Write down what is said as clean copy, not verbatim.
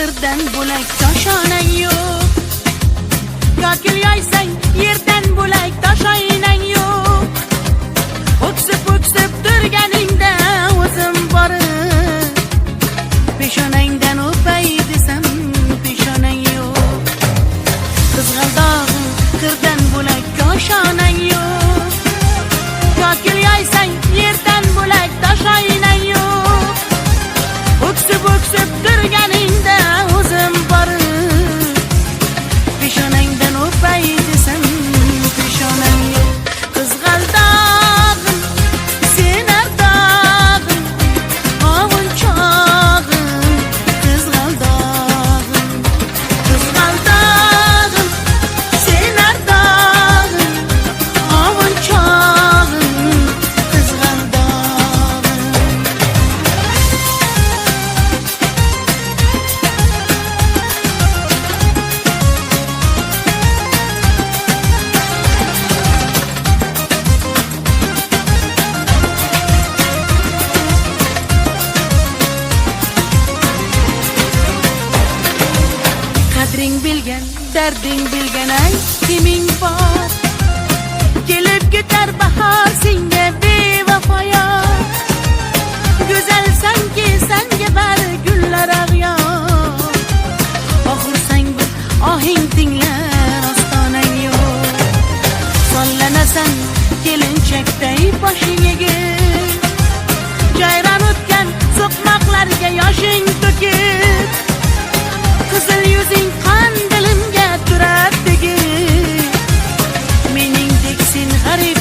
qirdan bo'lak toshonang yo'q. Kokil yoysang yerdan bo'lak toshoynang yo'q. O'ksib turganingda o'zim borib peshonangdan o'pay desam peshonang yo'q. Qizg'aldog'im qirdan bo'lak toshonang yo'q. Kokil yoysang yerdan bo'lak toshoynang yo'q. O'ksib turganingda o'zim borib peshonangdan o'pay desam peshonang yo'q. Qizg'aldog'im sen ardog'im ovunchog'im. Qizg'aldog'im sen ardog'im ovunchog'im. Qizg'aldog'im qadring bilgan, darding bilgan ay kiming bor. Kelib ketar bahor senga bevafoyo. Go'zalsanki senga bari gullar ag'yor. Oxursang bir ohing tinglar ostonang yo'q. Sollanasan kelinchakday boshing egib. Jayron o'tgan so'qmoqlarga yoshing to'kib. Qizil yuzing qon dilimga turar tegib. Meningdek sen g'arib